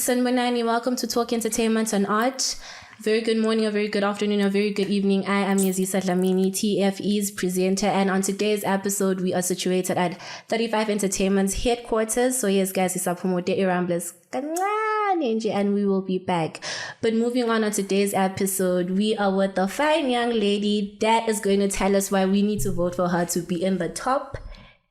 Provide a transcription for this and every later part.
Sanbanani, welcome to Talk Entertainment and Art. Very good morning, a very good afternoon, a very good evening. I am Yazisa Dlamini, TFE's presenter, and on today's episode, we are situated at 35 Entertainment's headquarters. So yes, guys, it's Apumote Ramblers, and we will be back. But moving on today's episode, we are with a fine young lady that is going to tell us why we need to vote for her to be in the top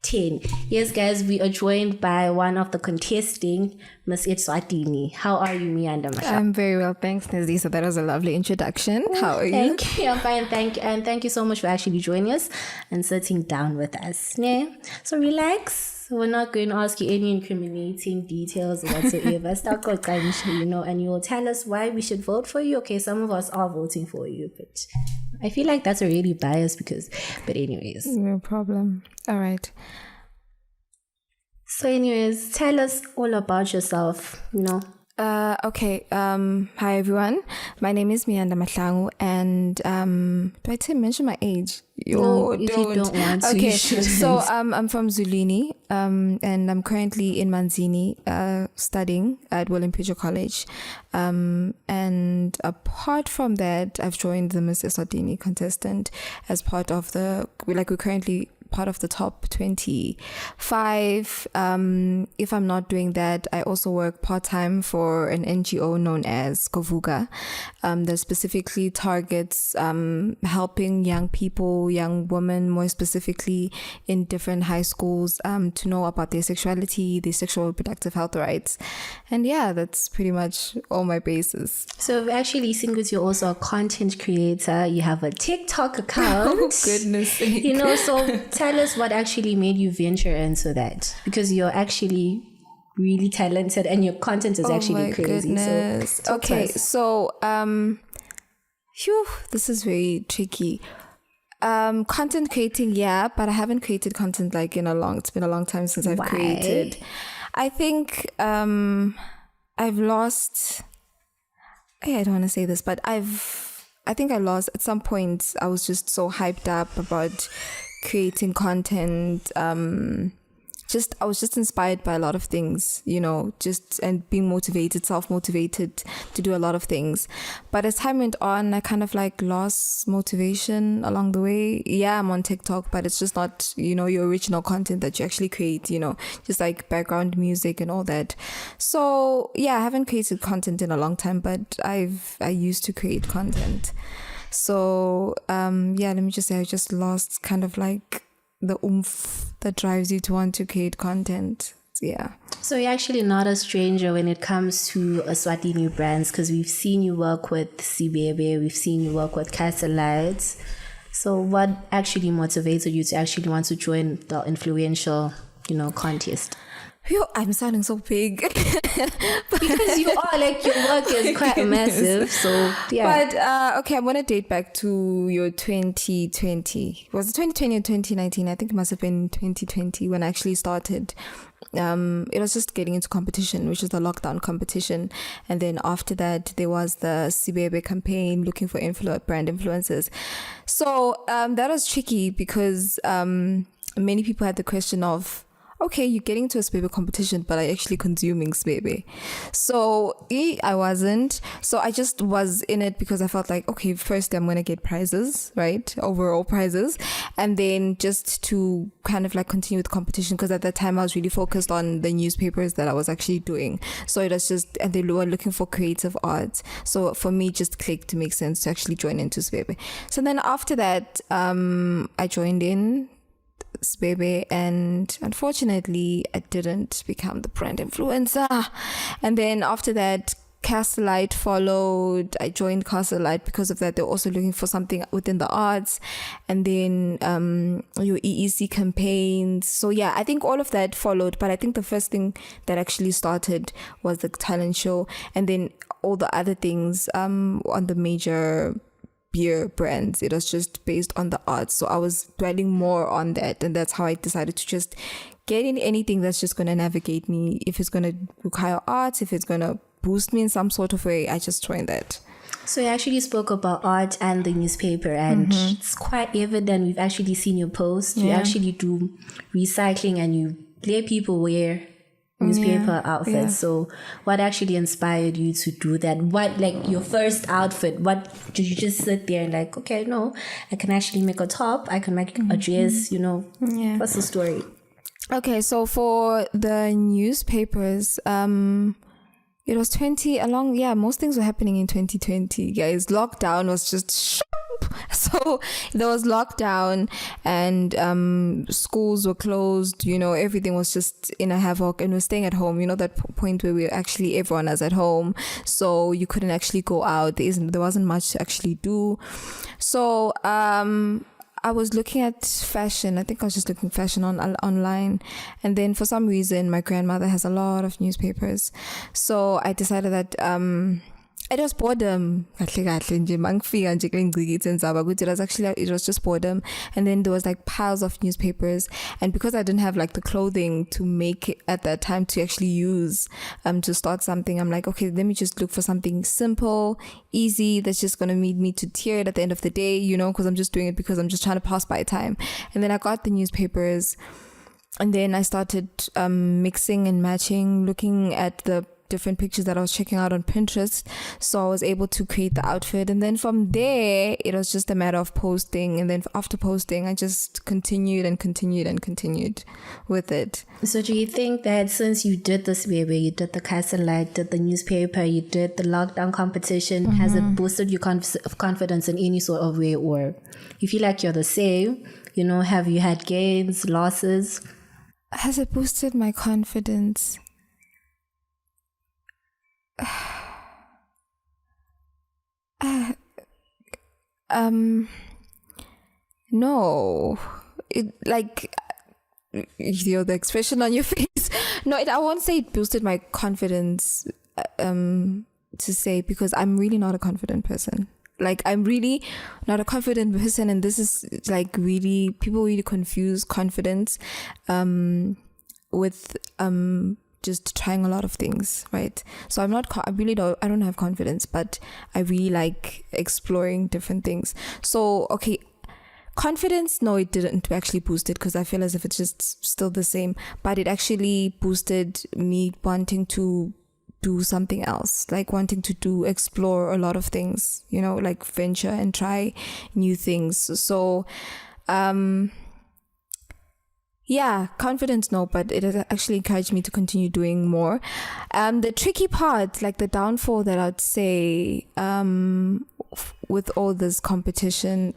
10. Yes, guys, we are joined by one of the contesting, Miss Eswatini. How are you, Miyanda? I'm very well, thanks, Nazzy. So that was a lovely introduction. How are you? Thank you. I'm fine, thank you. And thank you so much for actually joining us and sitting down with us. So relax. We're not going to ask you any incriminating details or whatsoever. Start and you will tell us why we should vote for you. Okay, some of us are voting for you, but I feel like that's already biased but anyways. No problem. All right. So anyways, tell us all about yourself, Okay. Hi everyone. My name is Miyanda Mahlangu, and do I mention my age? No, if you don't want to. Okay. So I'm from Zulini, and I'm currently in Manzini, studying at William-Pitcher College. And apart from that, I've joined the Miss Eswatini contestant as part of we're currently part of the top 25. If I'm not doing that, I also work part-time for an NGO known as Kovuga, that specifically targets helping young people, young women more specifically in different high schools, to know about their sexuality, their sexual reproductive health rights. And yeah, that's pretty much all my bases. So actually, since you're also a content creator, you have a TikTok account. Oh, goodness sake. So tell us what actually made you venture into that, because you're actually really talented and your content is actually crazy. Goodness. So okay, so this is very tricky. Content creating, yeah, but I haven't created content it's been a long time since I've created. I think I've lost, I don't want to say this, but I think I lost at some point. I was just so hyped up about creating content. I was just inspired by a lot of things, and being self-motivated to do a lot of things. But as time went on, I kind of lost motivation along the way. Yeah, I'm on TikTok, but it's just not, your original content that you actually create, just background music and all that. So yeah, I haven't created content in a long time, but I used to create content. So let me just say I just lost kind of the oomph that drives you to want to create content. Yeah. So you're actually not a stranger when it comes to Eswatini brands, because we've seen you work with Sibebe, we've seen you work with Castlelights. So what actually motivated you to actually want to join the influential, contest? I'm sounding so big. Because you are, your work is quite massive. So, yeah. But, okay, I'm going to date back to your 2020. Was it 2020 or 2019? I think it must have been 2020 when I actually started. It was just getting into competition, which is the lockdown competition. And then after that, there was the Sibebe campaign looking for brand influencers. So that was tricky because many people had the question of, okay, you're getting to a Sibebe competition, but are you actually consuming Sibebe? So I wasn't. So I just was in it because I felt okay, first I'm going to get prizes, right? Overall prizes. And then just to kind of continue with competition, because at that time I was really focused on the newspapers that I was actually doing. So it was just, and they were looking for creative art. So for me, it just clicked to make sense to actually join into Sibebe. So then after that, I joined in Sibebe, and unfortunately I didn't become the brand influencer. And then after that, Castlelight followed. I joined Castlelight because of that. They're also looking for something within the arts. And then your EEC campaigns. So yeah, I think all of that followed, but I think the first thing that actually started was the talent show, and then all the other things on the major beer brands. It was just based on the arts. So I was dwelling more on that, and that's how I decided to just get in anything that's just going to navigate me. If it's going to require art, if it's going to boost me in some sort of way, I just joined that. So you actually spoke about art and the newspaper, and it's quite evident. We've actually seen your post. You actually do recycling and you let people wear newspaper outfits. Yeah. So what actually inspired you to do that? What, like, your first outfit, what did you just sit there and like, okay, no, I can actually make a top, I can make a dress, Yeah. What's the story? Okay, so for the newspapers, it was most things were happening in 2020, guys. Lockdown was just so there was lockdown and schools were closed, everything was just in a havoc, and we're staying at home, that point where everyone is at home, so you couldn't actually go out. There wasn't much to actually do. So I was looking at fashion. I think I was just looking fashion online. And then for some reason, my grandmother has a lot of newspapers. So I decided that it was boredom. It was just boredom. And then there was like piles of newspapers. And because I didn't have like the clothing to make it at that time to actually use to start something, I'm like, okay, let me just look for something simple, easy, that's just going to lead me to tear it at the end of the day, because I'm just doing it because I'm just trying to pass by time. And then I got the newspapers, and then I started mixing and matching, looking at the different pictures that I was checking out on Pinterest, so I was able to create the outfit. And then from there it was just a matter of posting, and then after posting I just continued with it. So do you think that since you did this, baby, you did the castle light, did the newspaper, you did the lockdown competition, has it boosted your confidence in any sort of way, or you feel like you're the same? Have you had gains, losses? Has it boosted my confidence? No. It, like, the expression on your face. No, I won't say it boosted my confidence, to say, because I'm really not a confident person. Like, I'm really not a confident person, and this is like people really confuse confidence with just trying a lot of things, right? So I don't have confidence, but I really like exploring different things. So, okay, confidence, no, it didn't actually boost it, because I feel as if it's just still the same, but it actually boosted me wanting to do something else, like wanting to explore a lot of things, like venture and try new things. So, yeah, confidence, no, but it has actually encouraged me to continue doing more. The tricky part, like the downfall that I'd say, with all these competitions,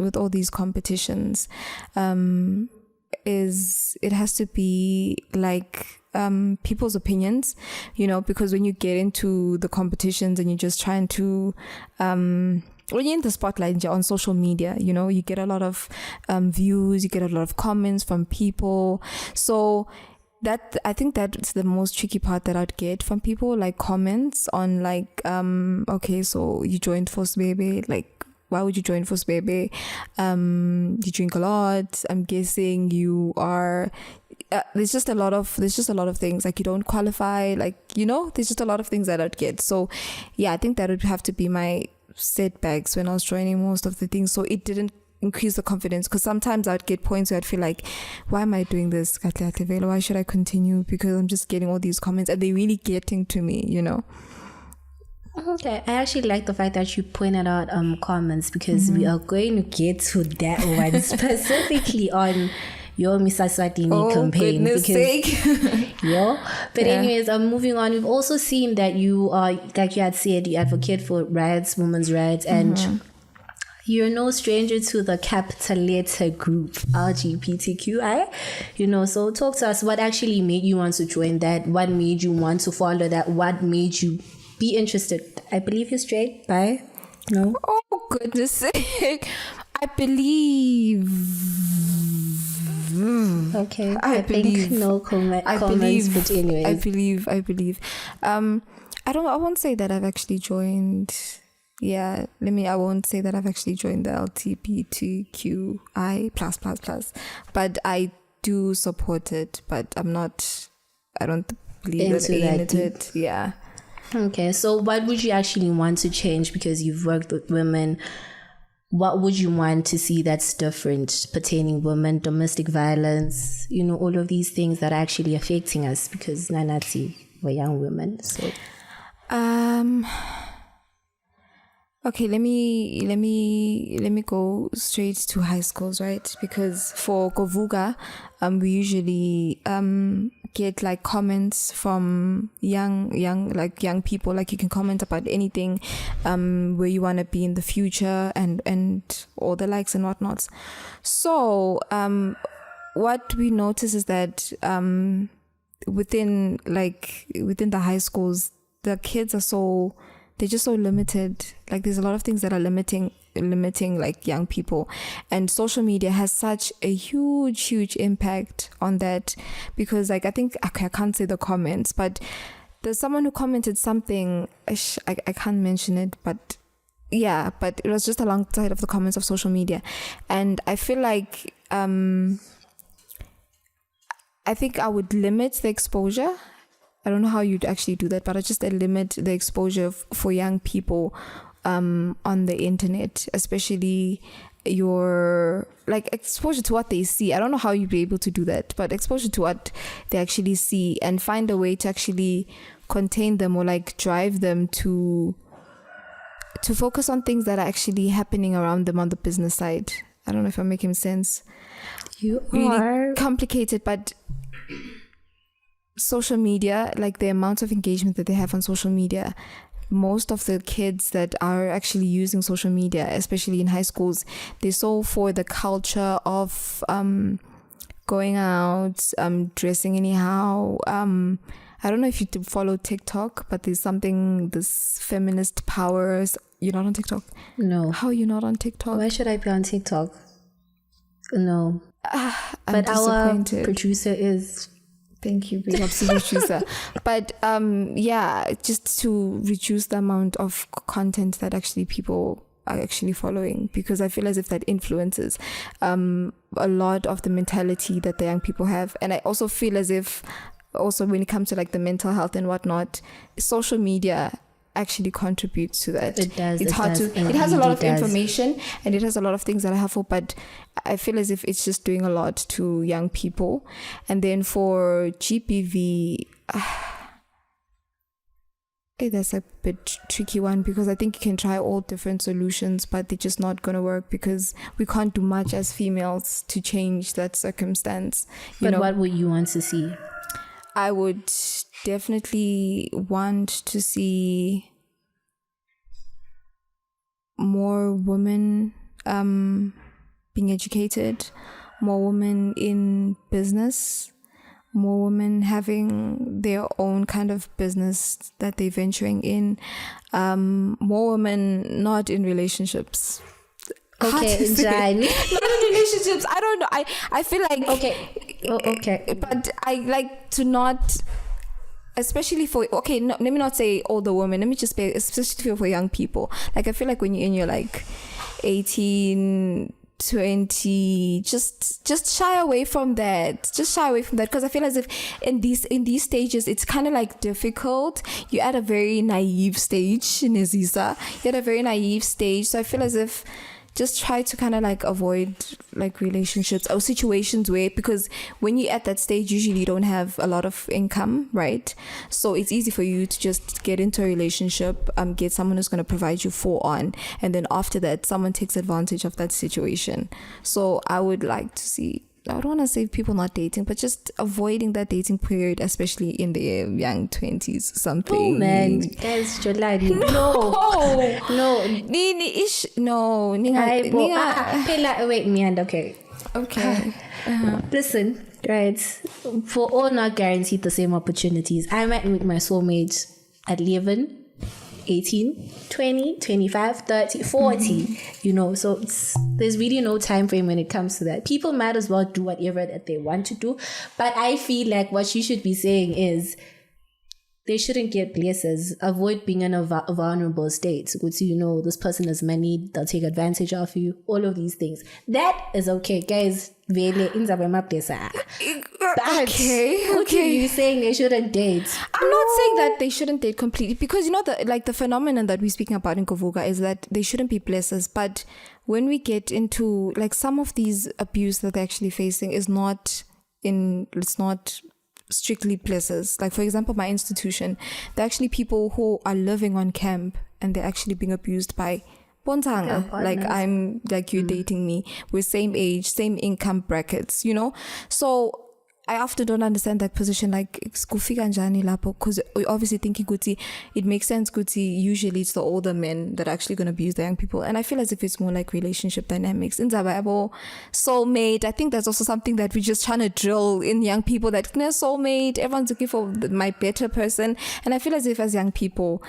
is it has to be like people's opinions, because when you get into the competitions and you're just trying to when you're in the spotlight on social media, you get a lot of views, you get a lot of comments from people. So I think that's the most tricky part that I'd get from people, like comments on like, okay, so you joined Force Baby, like, why would you join Force Baby? You drink a lot. I'm guessing you are. There's just a lot of things, like you don't qualify, like, there's just a lot of things that I'd get. So yeah, I think that would have to be my setbacks when I was joining most of the things. So it didn't increase the confidence, because sometimes I'd get points where I'd feel like, why am I doing this? Why should I continue? Because I'm just getting all these comments and they're really getting to me, Okay, I actually like the fact that you pointed out comments, because we are going to get to that one specifically on your Miss Eswatini campaign. Goodness sake. But anyways, moving on, we've also seen that you are, like you had said, you advocate for rights, women's rights, and you're no stranger to the capital letter group LGBTQI. So talk to us. What actually made you want to join that? What made you want to follow that? What made you be interested? I believe you're straight, bi? No? Oh, goodness sake. I believe. Okay. I think no comments, but anyways. I believe. I won't say that I've actually joined. Yeah, I won't say that I've actually joined the LGBTQI++, but I do support it, but I don't believe in it. Yeah. Okay, so what would you actually want to change? Because you've worked with women, what would you want to see that's different pertaining women, domestic violence, all of these things that are actually affecting us, because nanati, we're young women. So okay, let me go straight to high schools, right? Because for Kovuga, we usually get like comments from young people. Like you can comment about anything, where you want to be in the future and all the likes and whatnots. So what we notice is that within the high schools, the kids are they're just so limited. Like there's a lot of things that are limiting like young people, and social media has such a huge impact on that. Because like I think I can't say the comments, but there's someone who commented something, I can't mention it, but yeah, but it was just alongside of the comments of social media. And I feel like I think I would limit the exposure. I don't know how you'd actually do that, but I just limit the exposure for young people on the internet, especially your like exposure to what they see. I don't know how you'd be able to do that, but exposure to what they actually see, and find a way to actually contain them or like drive them to focus on things that are actually happening around them on the business side. I don't know if I'm making sense. You really are complicated, but social media, like the amount of engagement that they have on social media, most of the kids that are actually using social media, especially in high schools, they're so for the culture of going out, dressing anyhow. I don't know if you follow TikTok, but there's this feminist powers. You're not on TikTok? No. How are you not on TikTok? Why should I be on TikTok? No. But our producer is. Thank you, big up to the producer. But yeah, just to reduce the amount of content that actually people are actually following, because I feel as if that influences a lot of the mentality that the young people have. And I also feel as if also when it comes to like the mental health and whatnot, social media actually contributes to that. It does. It has a lot of information, and it has a lot of things that are helpful, but I feel as if it's just doing a lot to young people. And then for GPV, that's a bit tricky one, because I think you can try all different solutions, but they're just not going to work, because we can't do much as females to change that circumstance. But what would you want to see? I would definitely want to see more women being educated, more women in business, more women having their own kind of business that they're venturing in, more women not in relationships. Okay, Jan. Not in relationships. I don't know. I feel like okay. But I like to not, especially for no, let me not say older women. Let me just say especially for young people. Like I feel like when you're in your like 18, 20, just shy away from that. Just shy away from that, because I feel as if in these stages it's kind of like difficult. You're at a very naive stage, Nezisa. You're at a very naive stage, so I feel as if just try to kind of like avoid like relationships or situations where, because when you're at that stage, usually you don't have a lot of income, right? So it's easy for you to just get into a relationship, get someone who's going to provide you full on, and then after that, someone takes advantage of that situation. So I would like to see, I don't want to say people not dating, but just avoiding that dating period, especially in the young 20s something. Oh man, guys, Jolani. No. Wait, Miyanda, okay. Listen, right, for all not guaranteed the same opportunities. I might meet my soulmate at 11, 18, 20, 25, 30, 40, so there's really no time frame when it comes to that. People might as well do whatever that they want to do. But I feel like what you should be saying is, they shouldn't get places. Avoid being in a vulnerable state. So, this person is money, they'll take advantage of you. All of these things. That is okay, guys. But Okay. You saying they shouldn't date? I'm not saying that they shouldn't date completely, because the phenomenon that we're speaking about in Kovuga is that they shouldn't be places. But when we get into some of these abuse that they're actually facing it's not strictly places. Like, for example, my institution, there are actually people who are living on camp and they're actually being abused by Bontanga. I'm you're dating me. We're same age, same income brackets, So I often don't understand that position. Because we obviously thinking it makes sense. Usually it's the older men that are actually going to abuse the young people, and I feel as if it's more like relationship dynamics. In Zababo, soulmate. I think that's also something that we're just trying to drill in young people. That soulmate. Everyone's looking for my better person, and I feel as if as young people,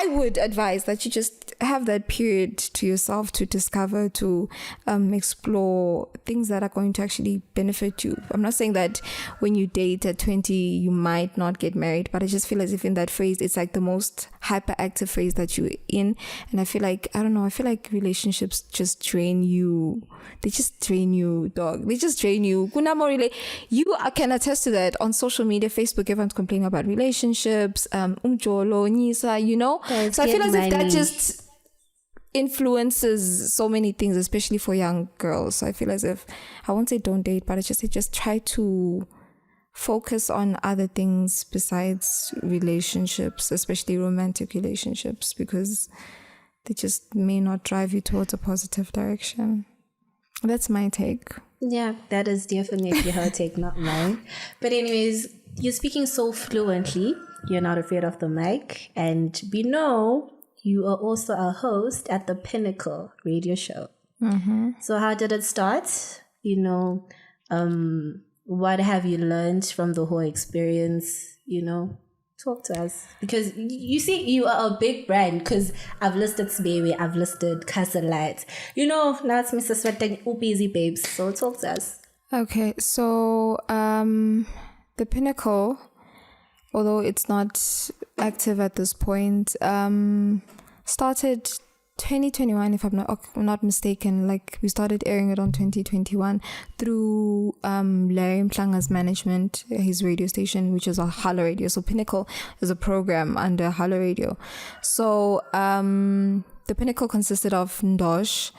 I would advise that you just have that period to yourself to discover, to explore things that are going to actually benefit you. I'm not saying that when you date at 20, you might not get married, but I just feel as if in that phase, it's like the most hyperactive phase that you're in. And I feel like, I feel like relationships just drain you. They just drain you, dog. They just drain you. You can attest to that on social media, Facebook, everyone's complaining about relationships, umjolo, nisa, So I feel as if that just influences so many things, especially for young girls. So I feel as if, I won't say don't date, but I just try to focus on other things besides relationships, especially romantic relationships, because they just may not drive you towards a positive direction. That's my take. Yeah, that is definitely her take, not mine. But anyways, you're speaking so fluently. You're not afraid of the mic. And we know you are also a host at the Pinnacle radio show. Mm-hmm. So how did it start? What have you learned from the whole experience? Talk to us. Because you see, you are a big brand, because I've listed Sbaby, I've listed Castle Light. Now it's Miss Eswatini, busy babes. So talk to us. Okay, so the Pinnacle, although it's not active at this point, started 2021, if I'm not mistaken. We started airing it on 2021 through Larry Mhlanga's management, his radio station, which is a Hala Radio. So Pinnacle is a program under Hala Radio. So the Pinnacle consisted of Ndosh,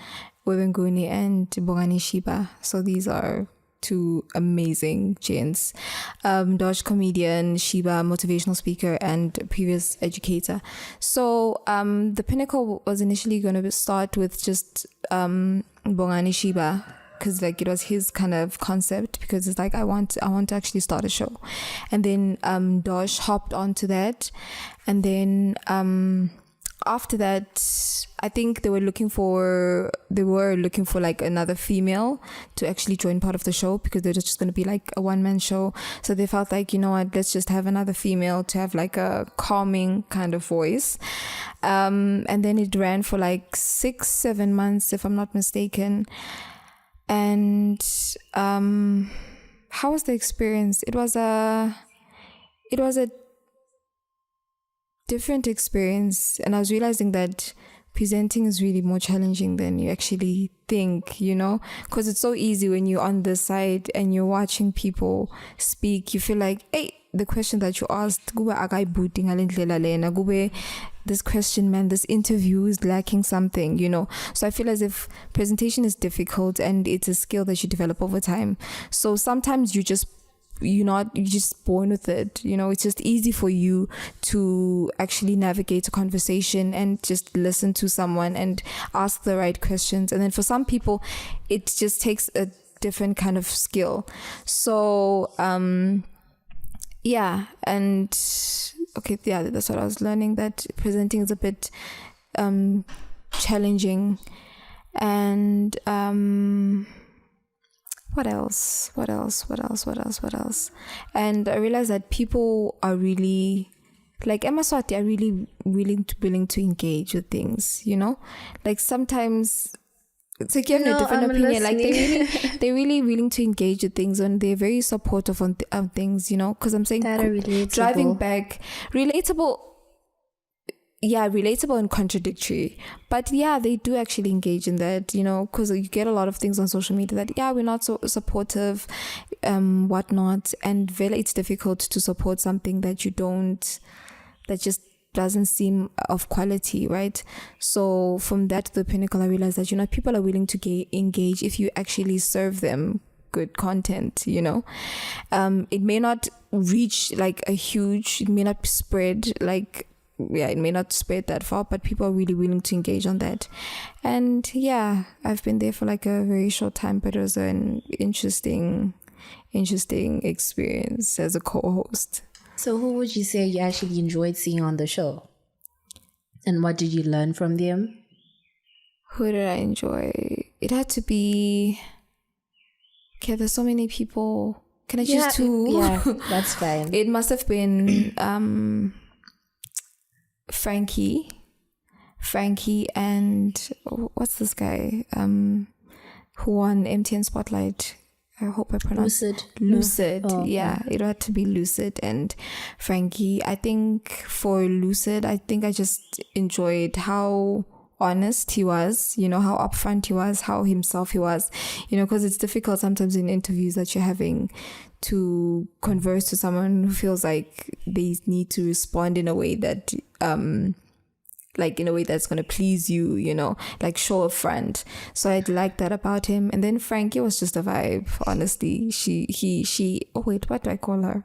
Webenguni, and Bongani Shiba. So these are two amazing gents. Dosh, comedian, Shiba, motivational speaker, and previous educator. So the Pinnacle was initially going to start with just Bongani Shiba, because it was his kind of concept, because it's I want to actually start a show. And then Dosh hopped onto that, and then after that, I think they were looking for another female to actually join part of the show, because they're just going to be a one-man show. So they felt let's just have another female to have a calming kind of voice. And then it ran for 6-7 months, if I'm not mistaken. And how was the experience? It was a different experience, and I was realizing that presenting is really more challenging than you actually think, because it's so easy when you're on this side and you're watching people speak. You feel hey, the question that you asked, this question, man, this interview is lacking something, So I feel as if presentation is difficult, and it's a skill that you develop over time. So sometimes you're just born with it. It's just easy for you to actually navigate a conversation and just listen to someone and ask the right questions. And then for some people, it just takes a different kind of skill. So, that's what I was learning, that presenting is a bit challenging. And What else? And I realized that people are really, Emma Swati, are really willing to engage with things, Sometimes It's like you have a different opinion. Like they're really willing to engage with things, and they're very supportive on things, you know. Because I'm saying that are relatable. Driving back, relatable. Yeah, relatable and contradictory. But yeah, they do actually engage in that, you know, because you get a lot of things on social media that, yeah, we're not so supportive, whatnot. And very, it's difficult to support something that just doesn't seem of quality, right? So from that to the Pinnacle, I realized that, you know, people are willing to engage if you actually serve them good content, you know. It may not reach like it may not spread like, yeah, it may not spread that far, but people are really willing to engage on that. And yeah, I've been there for like a very short time, but it was an interesting experience as a co-host. So who would you say you actually enjoyed seeing on the show? And what did you learn from them? Who did I enjoy? It had to be... Okay, there's so many people. Can I choose two? Yeah, that's fine. It must have been... Frankie and what's this guy who won MTN Spotlight? I hope I pronounced Lucid. Oh, yeah, it had to be Lucid and Frankie. I think for Lucid, I just enjoyed how honest he was, you know, how upfront he was, how himself he was, you know, because it's difficult sometimes in interviews that you're having to converse to someone who feels like they need to respond in a way that like in a way that's going to please you, you know, like show a friend. So I like that about him. And then Frankie was just a vibe, honestly. She oh wait, what do I call her?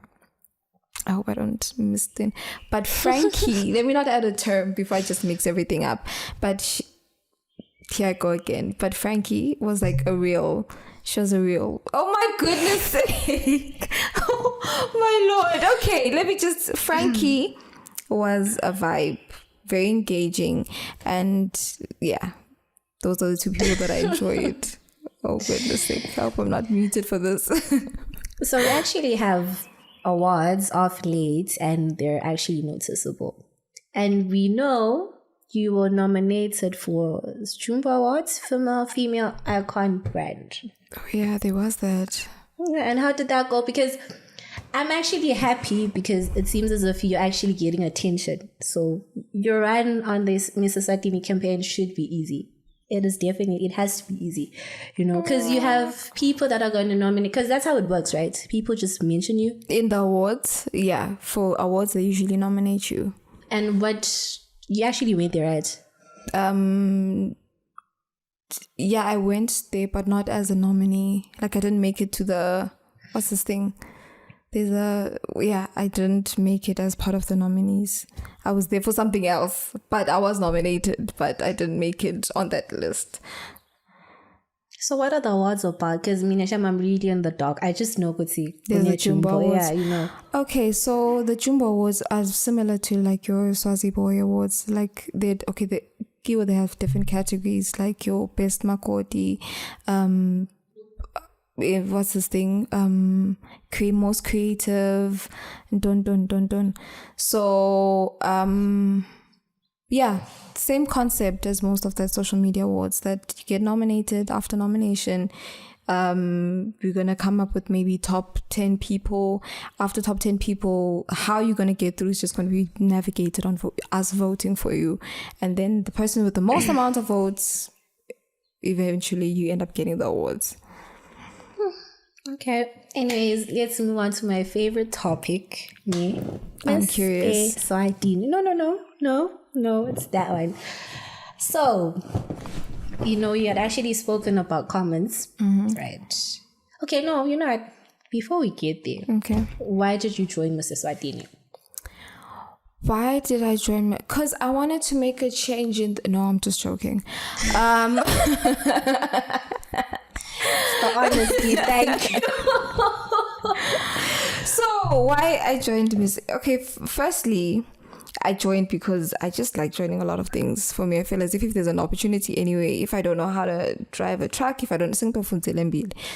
I hope I don't miss it. But Frankie, let me not add a term before I just mix everything up. But here I go again. But Frankie was like she was a real, oh my goodness sake. Oh my Lord. Okay, Frankie was a vibe, very engaging. And yeah, those are the two people that I enjoyed. Oh goodness sake, I hope I'm not muted for this. So we actually have awards off late, and they're actually noticeable. And we know you were nominated for Jumbo Awards, female icon brand. Oh yeah, there was that. And how did that go? Because I'm actually happy because it seems as if you're actually getting attention. So your run on this Miss Eswatini campaign should be easy. It has to be easy, you know, because you have people that are going to nominate, because that's how it works, right? People just mention you. In the awards, yeah. For awards, they usually nominate you. And what, you actually went there, right? Yeah, I went there, but not as a nominee. Like, I didn't make it to the, what's this thing? I didn't make it as part of the nominees. I was there for something else, but I was nominated, but I didn't make it on that list. So what are the awards about? Because I'm really in the dark. I just know Kutsi. There's the Jumbo Awards. Yeah, you know. Okay, so the Jumbo Awards are similar to like your Swazi Boy Awards. Like they have different categories, like your best Makoti, what's this thing? Most creative, dun. So yeah, same concept as most of the social media awards, that you get nominated. After nomination, we're gonna come up with maybe top 10 people. After top 10 people, how you're gonna get through is just gonna be navigated on us voting for you, and then the person with the most amount of votes, eventually you end up getting the awards. Okay. Anyways, let's move on to my favorite topic. I'm curious. Eswatini. No, it's that one. So, you had actually spoken about comments, right? Okay, no, you know what? Before we get there, okay, why did you join Miss Eswatini? Why did I join? Because I wanted to make a change in... No, I'm just joking. For honesty, thank you. So why I joined Miss... Okay, firstly, I joined because I just like joining a lot of things. For me, I feel as if there's an opportunity anyway, if I don't know how to drive a truck, if I don't sing,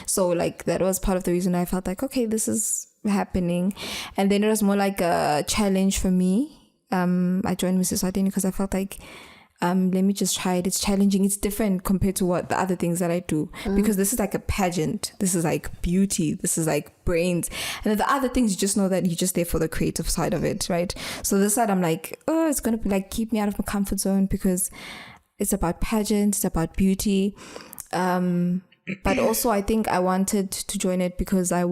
so like that was part of the reason I felt like, okay, this is happening. And then it was more like a challenge for me. I joined Miss Eswatini because I felt like let me just try it. It's challenging. It's different compared to what the other things that I do, because this is like a pageant. This is like beauty. This is like brains. And then the other things, you just know that you're just there for the creative side of it, right? So this side, I'm like, oh, it's going to be like keep me out of my comfort zone, because it's about pageants, it's about beauty. But also I think I wanted to join it because I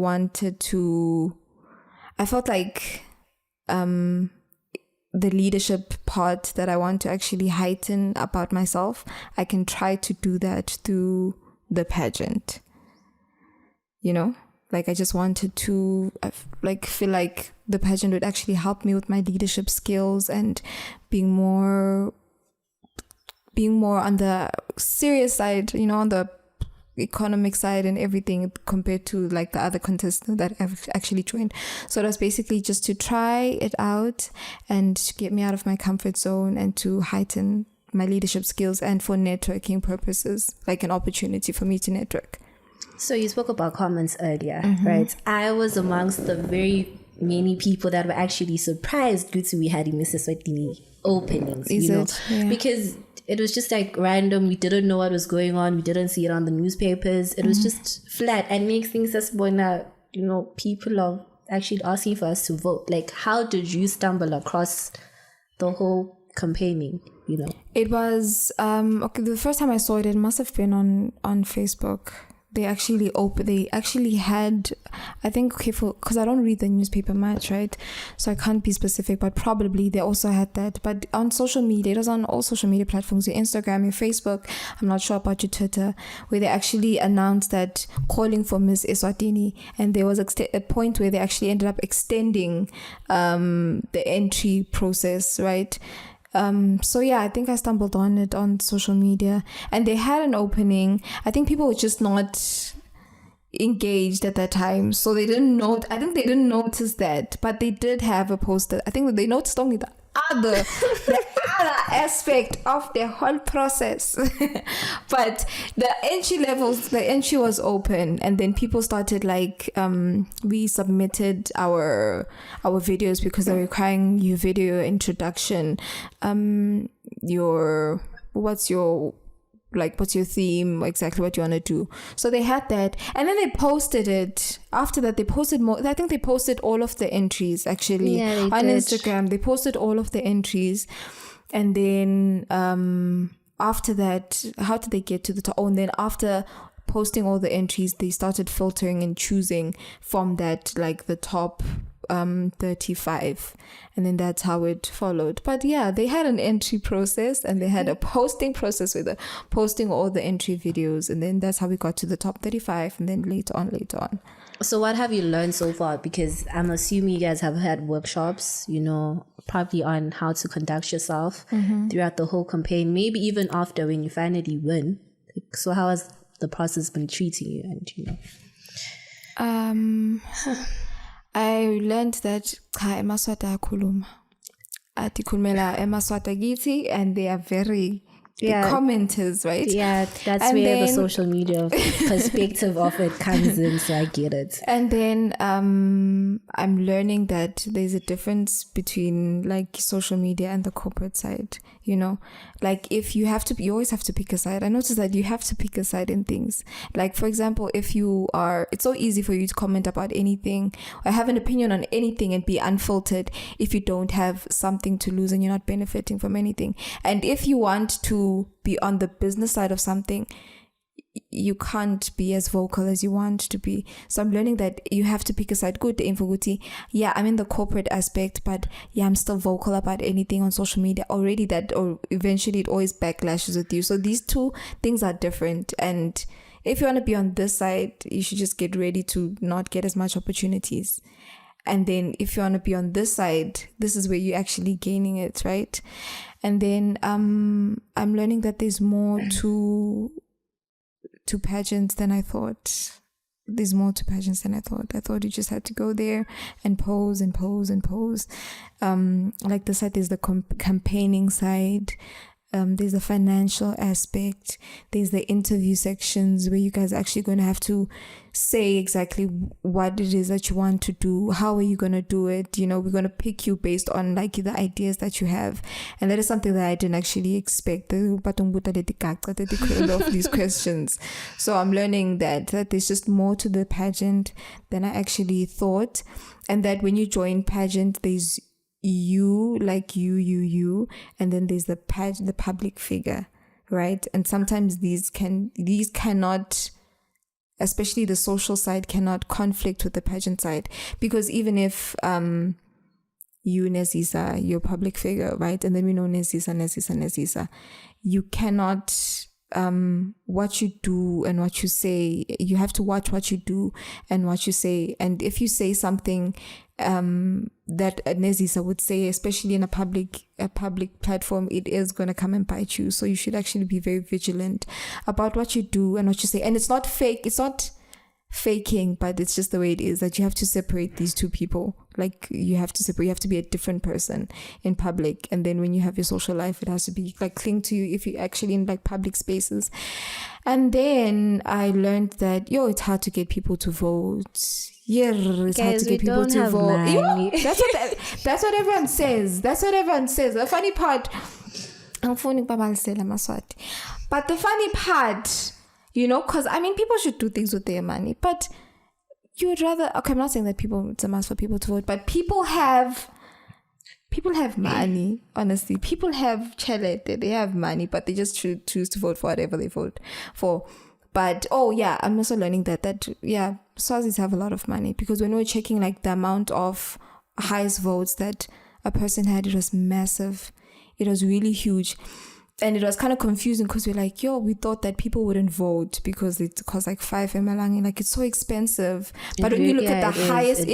felt like the leadership part that I want to actually heighten about myself, I can try to do that through the pageant. You know, like I just wanted to feel like the pageant would actually help me with my leadership skills and being more on the serious side, you know, on the economic side and everything, compared to like the other contestants that I've actually joined. So it was basically just to try it out and to get me out of my comfort zone and to heighten my leadership skills, and for networking purposes, like an opportunity for me to network. So you spoke about comments earlier, right? I was amongst the very many people that were actually surprised due to we had a Miss Eswatini openings, because it was just like random. We didn't know what was going on. We didn't see it on the newspapers. It was just flat, and makes things as when people are actually asking for us to vote. Like, how did you stumble across the whole campaigning? You know, it was the first time I saw it must have been on Facebook. They actually had, I think, because I don't read the newspaper much, right? So I can't be specific, but probably they also had that. But on social media, it was on all social media platforms, your Instagram, your Facebook, I'm not sure about your Twitter, where they actually announced that calling for Miss Eswatini. And there was a point where they actually ended up extending the entry process, right? So yeah, I think I stumbled on it on social media, and they had an opening. I think people were just not engaged at that time, so they didn't know. I think they didn't notice that, but they did have a poster. I think they noticed only the other aspect of the whole process. But the entry was open, and then people started we submitted our videos, because they were requiring your video introduction, what's your theme, exactly what you want to do. So they had that, and then they posted it. After that, they posted more. I think they posted all of the entries actually on Instagram. They posted all of the entries, and then after that, how did they get to the top? Oh, and then after posting all the entries, they started filtering and choosing from that, like the top 35, and then that's how it followed. But yeah, they had an entry process, and they had a posting process with posting all the entry videos, and then that's how we got to the top 35, and then later on. So what have you learned so far? Because I'm assuming you guys have had workshops, probably on how to conduct yourself throughout the whole campaign, maybe even after when you finally win. So how has the process been treating you? And I learned that emaswata akhuluma atikhulumela emaswata githi, and they are very the commenters, right? Yeah, that's where the social media perspective of it comes in, so I get it. And then I'm learning that there's a difference between like social media and the corporate side, like if you always have to pick a side. I noticed that you have to pick a side in things. Like, for example, it's so easy for you to comment about anything or have an opinion on anything and be unfiltered if you don't have something to lose and you're not benefiting from anything. And if you want to be on the business side of something, you can't be as vocal as you want to be. So I'm learning that you have to pick a side. Good infoguti. Yeah, I'm in the corporate aspect, but yeah, I'm still vocal about anything on social media already, or eventually it always backlashes with you. So these two things are different. And if you want to be on this side, you should just get ready to not get as much opportunities. And then if you want to be on this side, this is where you're actually gaining it, right? And then I'm learning that there's more to pageants than I thought. There's more to pageants than I thought. I thought you just had to go there and pose and pose and pose. Like the side is the campaigning side. There's the financial aspect. There's the interview sections where you guys are actually going to have to say exactly what it is that you want to do. How are you going to do it? You know, we're going to pick you based on like the ideas that you have. And that is something that I didn't actually expect. Of these questions. So I'm learning that there's just more to the pageant than I actually thought. And that when you join pageant, there's you, like you, and then there's the public figure, right? And sometimes these cannot, especially the social side, cannot conflict with the pageant side, because even if you, Nezisa, you're a public figure, right? And then we know Nezisa, you cannot what you do and what you say, you have to watch what you do and what you say. And if you say something that Nezisa would say, especially in a public platform, it is going to come and bite you. So you should actually be very vigilant about what you do and what you say. And it's not fake, it's not faking, but it's just the way it is, that you have to separate these two people. Like you have to be a different person in public, and then when you have your social life, it has to be like cling to you if you're actually in like public spaces. And then I learned that it's hard to get people to vote. Yeah, it's hard to get people to vote. You know, that's what everyone says. The funny part, but the funny part, you know, because I mean, people should do things with their money, but you would rather, okay, I'm not saying that it's a must for people to vote, but people have money, honestly. People have chelete, they have money, but they just choose to vote for whatever they vote for. But, I'm also learning that Swazis have a lot of money, because when we're checking like the amount of highest votes that a person had, it was massive. It was really huge. And it was kind of confusing, because we're like, we thought that people wouldn't vote because it costs like 5 Mahlangu, like it's so expensive. But when you look at the highest,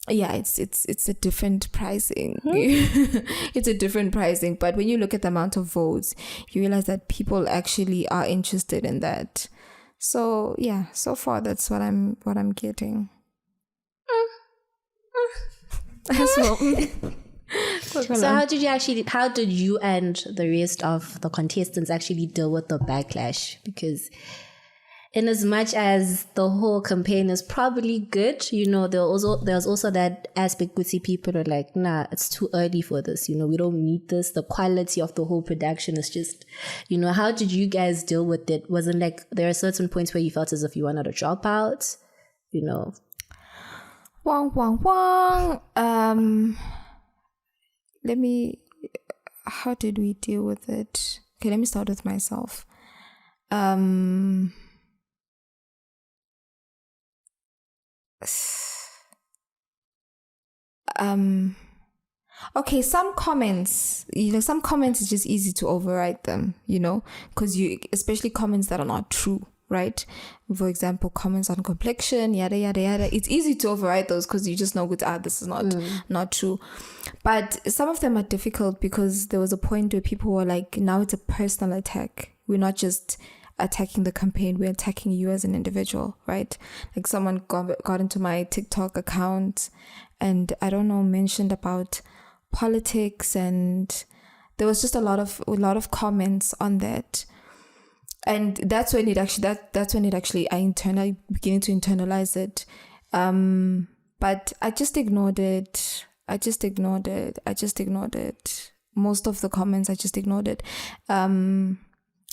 it's a different pricing. It's a different pricing. But when you look at the amount of votes, you realize that people actually are interested in that. So so far that's what I'm getting. As well. So how did you and the rest of the contestants actually deal with the backlash? Because in as much as the whole campaign is probably good, you know, there's also that aspect with people are like, nah, it's too early for this, you know, we don't need this. The quality of the whole production is just, you know, how did you guys deal with it? Wasn't like there are certain points where you felt as if you wanted to drop out, you know? How did we deal with it? Okay, let me start with myself. Okay, some comments it's just easy to override them, you know, because especially comments that are not true, right? For example, comments on complexion, yada yada yada. It's easy to override those because you just know this is not true. But some of them are difficult, because there was a point where people were like, now it's a personal attack. We're not just attacking the campaign, we're attacking you as an individual, right? Like someone got into my TikTok account and mentioned about politics, and there was just a lot of comments on that. And that's when it actually I beginning to internalize it. But I just ignored it. Most of the comments, I just ignored it.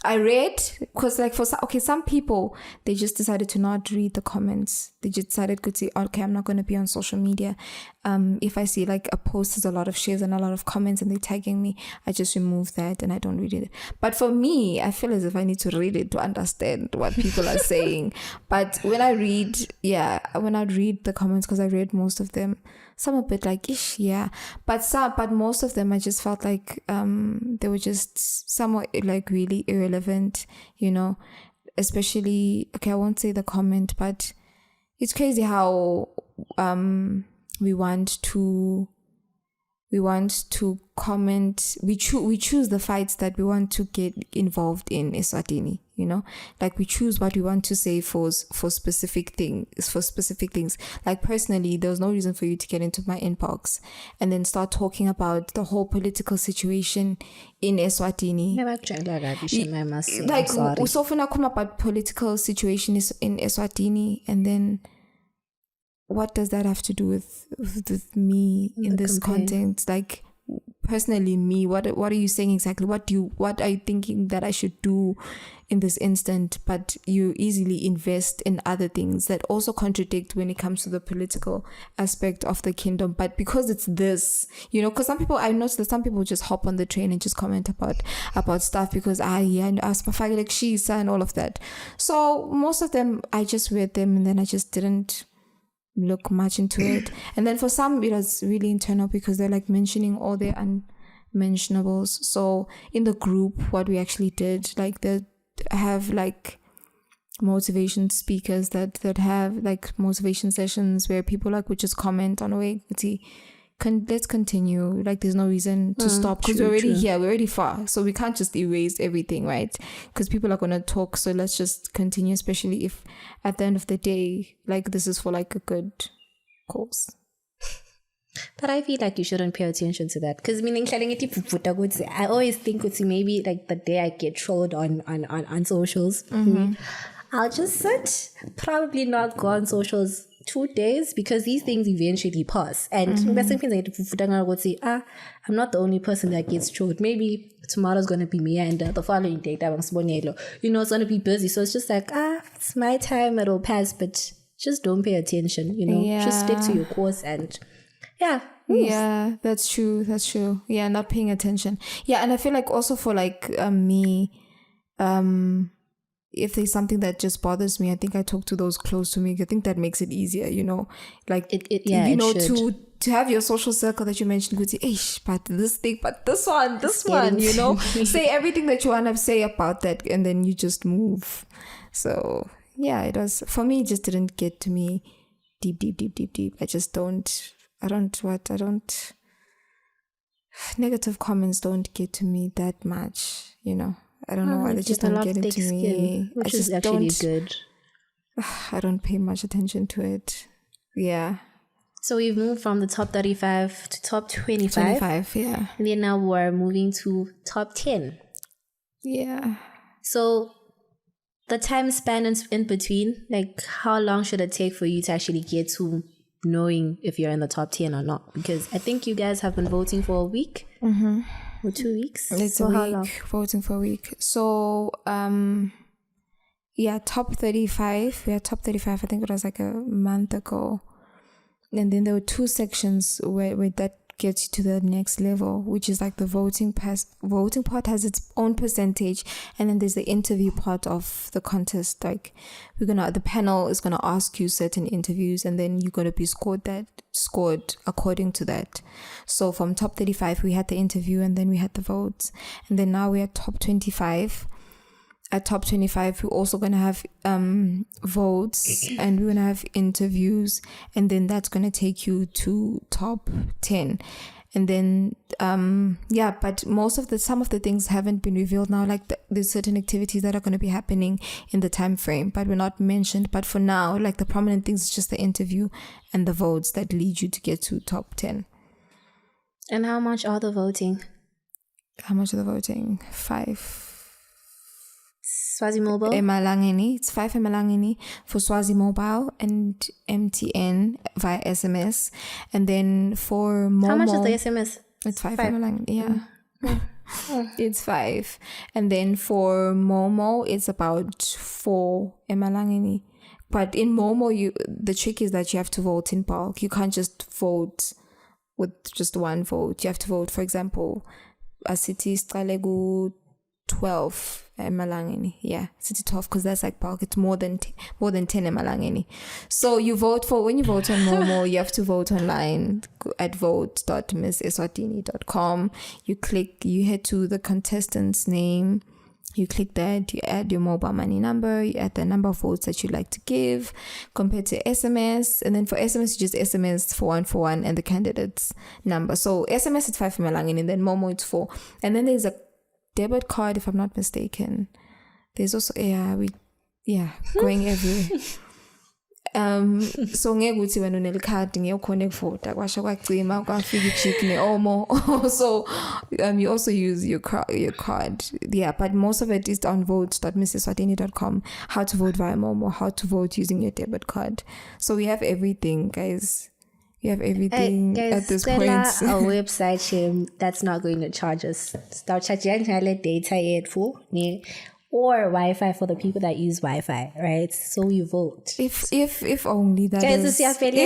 I read, because like some people, they just decided to not read the comments. They just decided to say, okay, I'm not going to be on social media. If I see like a post has a lot of shares and a lot of comments and they're tagging me, I just remove that and I don't read it. But for me, I feel as if I need to read it to understand what people are saying. But when I read the comments, because I read most of them, some a bit like ish, but most of them I just felt like they were just somewhat like really irrelevant, you know. Especially, okay, I won't say the comment, but it's crazy how we want to comment. We choose the fights that we want to get involved in Eswatini, you know, like we choose what we want to say for specific things. Like personally, there was no reason for you to get into my inbox and then start talking about the whole political situation in Eswatini. Like usofuna kuma about political situation in Eswatini, and then what does that have to do with me in this context? Like personally, me, what are you saying exactly? What are you thinking that I should do in this instant? But you easily invest in other things that also contradict when it comes to the political aspect of the kingdom. But because it's this, you know, because I noticed that some people just hop on the train and just comment about stuff because and like she's and all of that. So most of them, I just read them and then I just didn't look much into it. And then for some it was really internal because they're like mentioning all their unmentionables. So in the group, what we actually did, like they have like motivation speakers that have like motivation sessions where people like would just comment on let's continue, like there's no reason to stop because we're already here, we're already far, so we can't just erase everything, right? Because people are going to talk, so let's just continue, especially if at the end of the day, like this is for like a good cause. But I feel like you shouldn't pay attention to that because meaning I always think it's maybe like the day I get trolled on socials, I'll just sit, probably not go on socials 2 days because these things eventually pass. And I'm not the only person that gets trolled. Maybe tomorrow's going to be Miyanda, the following day, you know, it's going to be busy. So it's just like, it's my time, it'll pass, but just don't pay attention, you know, just stick to your course and yeah, that's true. Yeah, not paying attention. Yeah, and I feel like also for like me, if there's something that just bothers me, I think I talk to those close to me. I think that makes it easier, you know, like to have your social circle that you mentioned, but this thing, but this one, you know, say everything that you want to say about that, and then you just move. So yeah, it was for me. It just didn't get to me deep. I don't. Negative comments don't get to me that much, you know. I don't know why they just don't get into me. Which is actually good. I don't pay much attention to it. Yeah. So we've moved from the top 35 to top 25. 25, yeah. And then now we're moving to top 10. Yeah. So the time span in between, like how long should it take for you to actually get to knowing if you're in the top 10 or not? Because I think you guys have been voting for a week. Or 2 weeks? It's a week, voting for a week. So, top 35. We had top 35, I think it was like a month ago. And then there were 2 sections where that gets you to the next level, which is like the voting part has its own percentage, and then there's the interview part of the contest. Like the panel is gonna ask you certain interviews, and then you're gonna be scored according to that. So from top 35 we had the interview, and then we had the votes, and then now we're at top 25. At top 25, we're also going to have votes, and we're going to have interviews, and then that's going to take you to top 10. And then, but some of the things haven't been revealed now, like there's certain activities that are going to be happening in the time frame, but we're not mentioned. But for now, like the prominent things is just the interview and the votes that lead you to get to top 10. And how much are the voting? 5. Swazi Mobile? It's 5 Mahlangu for Swazi Mobile and MTN via SMS. And then for Momo... How much is the SMS? It's 5 Mahlangu, yeah. It's 5. And then for Momo, it's about 4 Mahlangu. But in Momo, the trick is that you have to vote in bulk. You can't just vote with just one vote. You have to vote, for example, a city Stralegu 12 Mahlangu. Yeah, city 12, because that's like bulk. It's more than 10 Mahlangu. So when you vote on Momo, you have to vote online at vote.misseswatini.com. You head to the contestant's name, you click that, you add your mobile money number, you add the number of votes that you'd like to give compared to SMS. And then for SMS, you just SMS for one and the candidate's number. So SMS is 5 Mahlangu, and then Momo it's 4. And then there's a debit card, if I'm not mistaken. There's also going everywhere. So ngeke uthi wena unelikhadi ngiyokhona ukuvota kwasha kwacima kwafika ichick neomo. So you also use your card. Yeah, but most of it is on vote.misseswatini.com. How to vote via Momo, how to vote using your debit card. So we have everything, guys. You have everything guys, at this point. A website that's not going to charge us. Start charging data yet for or Wi-Fi for the people that use Wi-Fi, right? So you vote. If only that guys, is. If only.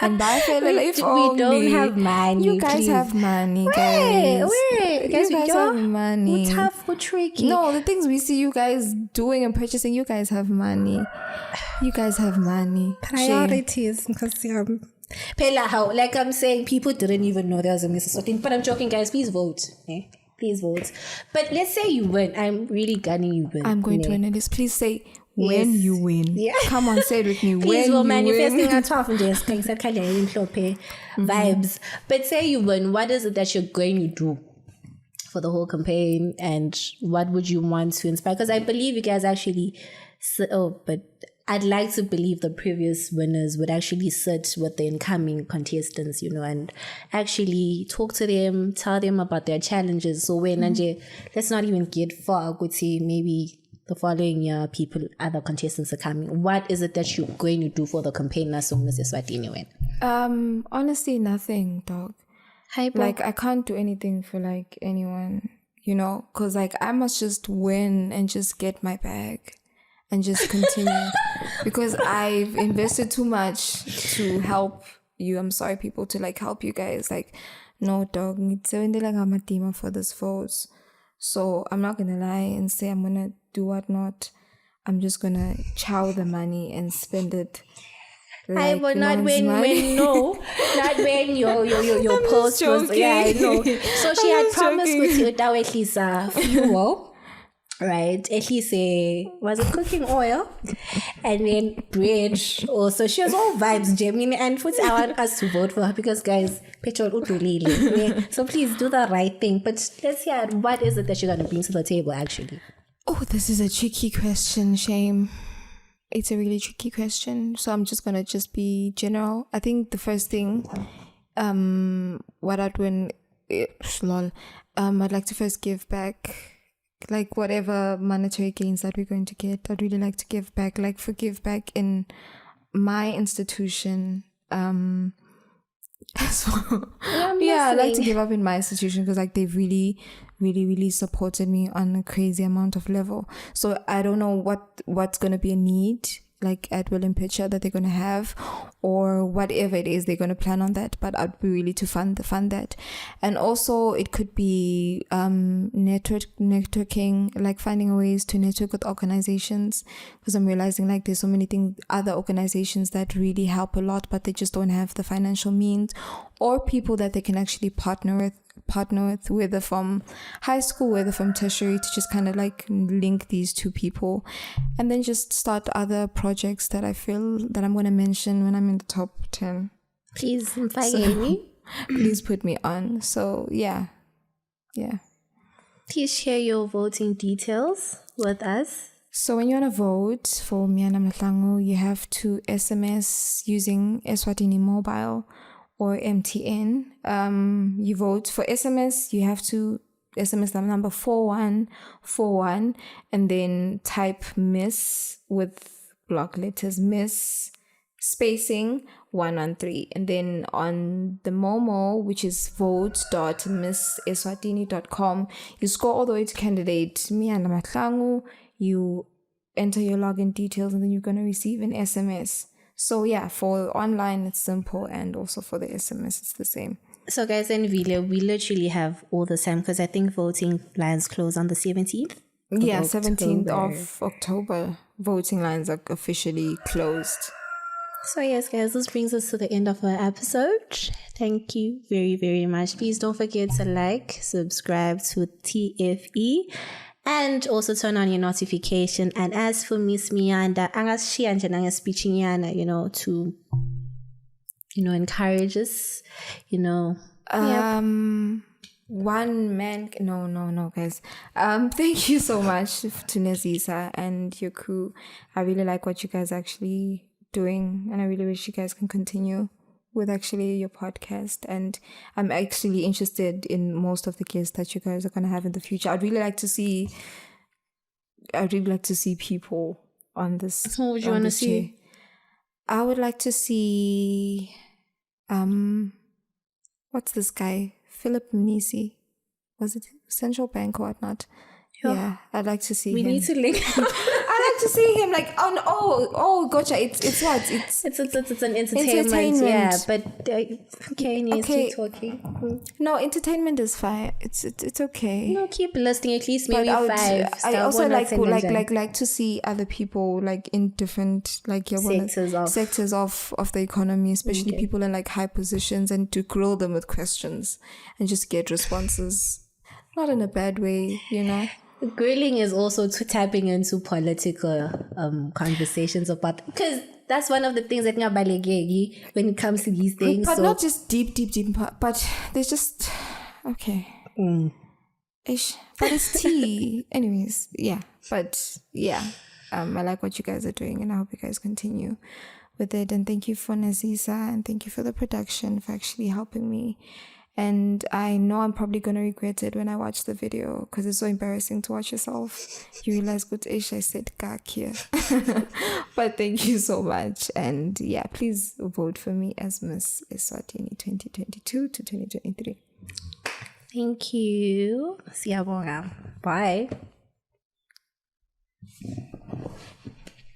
And if we only. don't have money. You guys have money, guys. Wait. Guys, you guys have money. We're tough, we're tricky. No, the things we see you guys doing and purchasing, you guys have money. You guys have money. Priorities. Pela, how? Like I'm saying, people didn't even know there was a Miss Eswatini. But I'm joking, guys. Please vote. Okay? Please vote. But let's say you win. I'm really gunning you win. I'm going to win it. Please say when you win. Yeah. Come on, say it with me. Please, when we're you manifesting win. our 12 days. Vibes. But say you win. What is it that you're going to do for the whole campaign? And what would you want to inspire? Because I believe you guys actually... but I'd like to believe the previous winners would actually sit with the incoming contestants, and actually talk to them, tell them about their challenges. So when let's not even get far, go to maybe the following year, other contestants are coming. What is it that you're going to do for the campaign as Miss Eswatini win? Honestly, nothing, dog. Hi, bro. Like, I can't do anything for like anyone, because like I must just win and just get my bag. And just continue because I've invested too much to help you. I'm sorry, people, to like help you guys. Like, no, dog, I'm a team for this votes. So I'm not gonna lie and say I'm gonna do whatnot. I'm just gonna chow the money and spend it. I will not when not when your post was I know. So she had promised with you that at least fuel. Right, at least was it cooking oil and then bread also. She has all vibes, Jamie, and I want us to vote for her because guys, petrol utulile. So please do the right thing. But let's hear what is it that you're gonna bring to the table actually. Oh, this is a tricky question, Shame. It's a really tricky question. So I'm just gonna be general. I think the first thing what I'd win I'd like to first give back. Like whatever monetary gains that we're going to get, I'd really like to give back, give back in my institution. I'd like to give up in my institution because like they've really, really, really supported me on a crazy amount of level. So I don't know what's going to be a need like at Will and Picture that they're going to have or whatever it is they're going to plan on that, but I'd be really to fund that. And also it could be networking, like finding ways to network with organizations, because I'm realizing like there's so many other organizations that really help a lot, but they just don't have the financial means or people that they can actually partner with, whether from high school, whether from tertiary, to just kind of like link these two people and then just start other projects that I feel that I'm going to mention when I'm in the top 10. Please please put me on. So yeah. Please share your voting details with us. So when you want to vote for Miyanda Mahlangu, you have to SMS using Eswatini Mobile or MTN. You vote for SMS, you have to SMS the number 4141 and then type Miss with block letters, Miss spacing 113, and then on the Momo, which is vote.misseswatini.com, you scroll all the way to candidate Miyanda Mahlangu, you enter your login details, and then you're going to receive an SMS. So yeah, for online it's simple, and also for the SMS it's the same. So guys, in Vile, we literally have all the same because I think voting lines close on the 17th. Yeah, 17th of October. Voting lines are officially closed. So yes, guys, this brings us to the end of our episode. Thank you very, very much. Please don't forget to like, subscribe to TFE, and also turn on your notification. And as for Miss Miyanda, to encourage us, one man. No, guys. Thank you so much to Nazisa and your crew. I really like what you guys are actually doing, and I really wish you guys can continue with actually your podcast. And I'm actually interested in most of the guests that you guys are gonna have in the future. I'd really like to see people on this. Who would you want to see? I would like to see what's this guy? Philip Mnisi. Was it Central Bank or whatnot? Yeah, I'd like to see him. We need to link. I like to see him like gotcha. It's what? It's an entertainment. Yeah, but okay, needs to keep talking. No, entertainment is fine. It's okay. No, keep listening. At least maybe 5. I also like to see other people like in different sectors of the economy, especially people in like high positions, and to grill them with questions and just get responses. Not in a bad way, you know. Grilling is also tapping into political conversations about, because that's one of the things that when it comes to these things. But not just deep, but there's just okay. Ish. But it's tea. Anyways, yeah. But yeah, I like what you guys are doing, and I hope you guys continue with it. And thank you for Nazisa, and thank you for the production for actually helping me. And I know I'm probably going to regret it when I watch the video, because it's so embarrassing to watch yourself. You realize, good ish, I said gak here. But thank you so much. And yeah, please vote for me as Miss Eswatini 2022 to 2023. Thank you. Siyabonga. Bye.